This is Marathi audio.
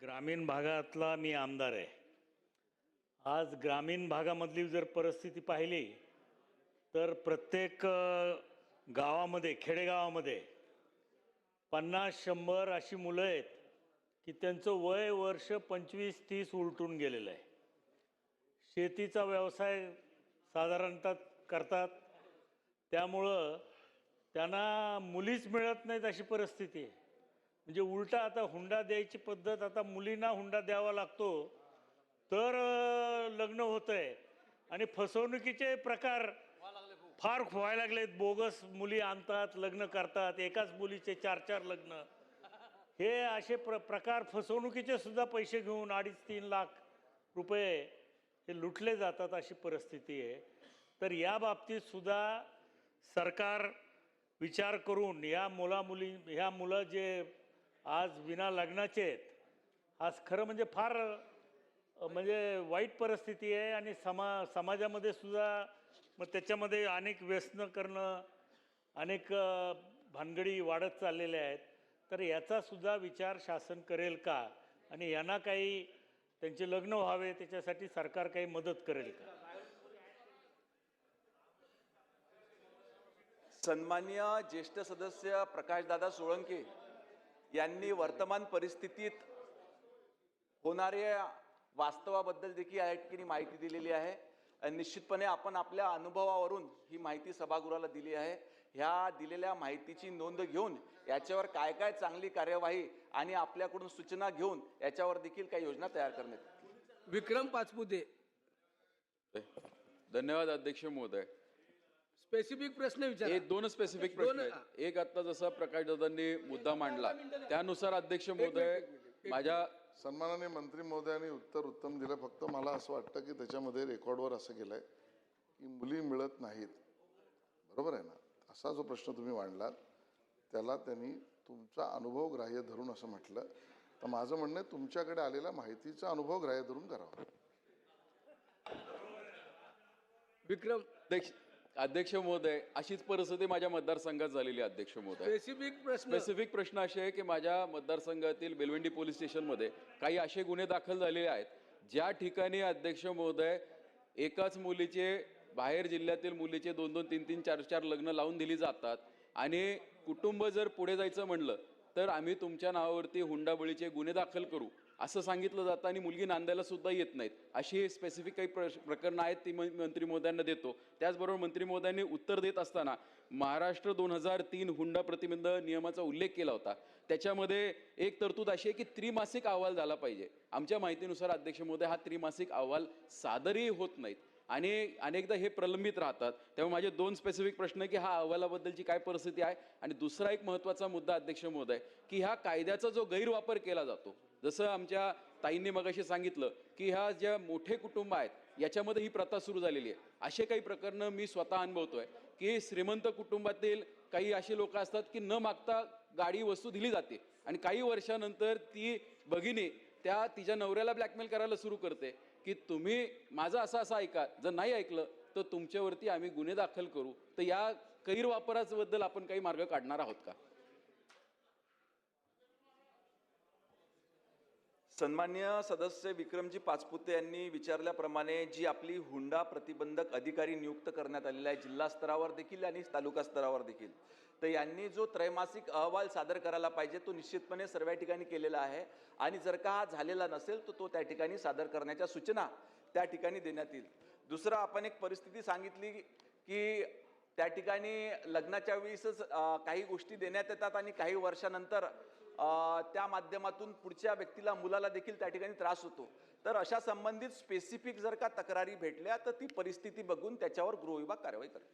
ग्रामीण भागातला मी आमदार आहे. आज ग्रामीण भागामधली जर परिस्थिती पाहिली तर प्रत्येक गावामध्ये खेडेगावामध्ये 50-100 अशी मुलं आहेत की त्यांचं वय वर्ष 25-30 उलटून गेलेलं आहे. शेतीचा व्यवसाय साधारणतः करतात, त्यामुळं त्यांना मुलीच मिळत नाहीत अशी परिस्थिती आहे. म्हणजे उलटा आता हुंडा द्यायची पद्धत, आता मुलींना हुंडा द्यावा लागतो तर लग्न होतं आहे. आणि फसवणुकीचे प्रकार फार व्हायला लागलेत. बोगस मुली आणतात, लग्न करतात, एकाच मुलीचे 4-4 लग्न. हे असे प्रकार फसवणुकीचे सुद्धा पैसे घेऊन 2.5-3 लाख रुपये हे लुटले जातात अशी परिस्थिती आहे. तर या बाबतीत सुद्धा सरकार विचार करून ह्या मुलं जे आज विना लग्नाचे आहेत, आज खरं म्हणजे फार म्हणजे वाईट परिस्थिती आहे. आणि समाजामध्ये सुद्धा मग त्याच्यामध्ये अनेक व्यसनं करणं, अनेक भानगडी वाढत चाललेल्या आहेत. तर याचा सुद्धा विचार शासन करेल का, आणि यांना काही त्यांचे लग्न व्हावे त्याच्यासाठी सरकार काही मदत करेल का? सन्माननीय ज्येष्ठ सदस्य प्रकाशदादा सोळंके यांनी वर्तमान परिस्थितीत होणाऱ्या वास्तवाबद्दल देखील या ठिकाणी माहिती दिलेली आहे. निश्चितपणे आपण आपल्या अनुभवावरून ही माहिती सभागृहाला दिली आहे. ह्या दिलेल्या माहितीची नोंद घेऊन याच्यावर काय काय चांगली कार्यवाही आणि आपल्याकडून सूचना घेऊन याच्यावर देखील काही योजना तयार करण्यात येतील. विक्रम पाचपुते. धन्यवाद अध्यक्ष महोदय. स्पेसिफिक प्रश्न विचारा. दोन स्पेसिफिक प्रश्न आहेत. एक आता जसा प्रकाशदादांनी मुद्दा मांडला त्यानुसार अध्यक्ष महोदय माझ्या सन्माननीय मंत्री महोदयांनी उत्तर उत्तम दिलं. फक्त मला असं वाटतं की त्याच्यामध्ये रेकॉर्डवर असं केलंय की मुली मिळत नाहीत. बरोबर आहे ना? असा जो प्रश्न तुम्ही मांडलात त्याला त्यांनी तुमचा अनुभव ग्राह्य धरून असं म्हटलं. तर माझं म्हणणं आहे तुमच्याकडे आलेला माहितीचा अनुभव ग्राह्य धरून करावा. विक्रम. अध्यक्ष महोदय अशीच परिस्थिती माझ्या मतदारसंघात झालेली आहे. अध्यक्ष महोदय स्पेसिफिक प्रश्न असे आहे की माझ्या मतदारसंघातील बेलवंडी पोलीस स्टेशनमध्ये काही असे गुन्हे दाखल झालेले आहेत ज्या ठिकाणी अध्यक्ष महोदय एकाच मुलीचे बाहेर जिल्ह्यातील मुलीचे 2-2, 3-3, 4-4 लग्न लावून दिली जातात. आणि कुटुंब जर पुढे जायचं म्हणलं तर आम्ही तुमच्या नावावरती हुंडाबळीचे गुन्हे दाखल करू असं सांगितलं जातं आणि मुलगी नांदायला सुद्धा येत नाहीत. अशी स्पेसिफिक काही प्रकरणं आहेत ती मंत्री महोदयांना देतो. त्याचबरोबर मंत्री महोदयांनी उत्तर देत असताना महाराष्ट्र 2003 हुंडा प्रतिबंध नियमाचा उल्लेख केला होता. त्याच्यामध्ये एक तरतूद अशी आहे की त्रिमासिक अहवाल झाला पाहिजे. आमच्या माहितीनुसार अध्यक्ष महोदय हा त्रिमासिक अहवाल सादरही होत नाहीत आणि अनेकदा हे प्रलंबित राहतात. त्यामुळे माझे 2 स्पेसिफिक प्रश्न की हा अहवालाबद्दलची काय परिस्थिती आहे. आणि दुसरा एक महत्त्वाचा मुद्दा अध्यक्ष महोदय की ह्या कायद्याचा जो गैरवापर केला जातो, जसं आमच्या ताईंनी मगाशी सांगितलं की ह्या ज्या मोठे कुटुंब आहेत याच्यामध्ये ही प्रथा सुरू झालेली आहे. असे काही प्रकरणं मी स्वतः अनुभवतोय की श्रीमंत कुटुंबातील काही असे लोक असतात की न मागता गाडी वस्तू दिली जाते आणि काही वर्षानंतर ती भगिनी त्या तिच्या नवऱ्याला ब्लॅकमेल करायला सुरू करते की तुम्ही माझं असं ऐका, जर नाही ऐकलं तर तुमच्यावरती आम्ही गुन्हे दाखल करू. तर या गैरवापराबद्दल आपण काही मार्ग काढणार आहोत का? सन्मान्य सदस्य विक्रमजी पाचपुते यांनी विचारल्याप्रमाणे जी आपली हुंडा प्रतिबंधक अधिकारी नियुक्त करण्यात आलेला आहे जिल्हा स्तरावर देखील आणि तालुका स्तरावर देखील, तर यांनी जो त्रैमासिक अहवाल सादर करायला पाहिजे तो निश्चितपणे सर्व ठिकाणी केलेला आहे. आणि जर का हा झालेला नसेल तर तो त्या ठिकाणी सादर करण्याच्या सूचना त्या ठिकाणी देण्यात येईल. दुसरं आपण एक परिस्थिती सांगितली की त्या ठिकाणी लग्नाच्या वेळेसच काही गोष्टी देण्यात येतात आणि काही वर्षानंतर त्या माध्यमातून पुढच्या व्यक्तीला मुलाला देखील त्या ठिकाणी त्रास होतो. तर अशा संबंधित स्पेसिफिक जर का तक्रारी भेटल्या तर ती परिस्थिती बघून त्याच्यावर गृह विभाग कारवाई करेल.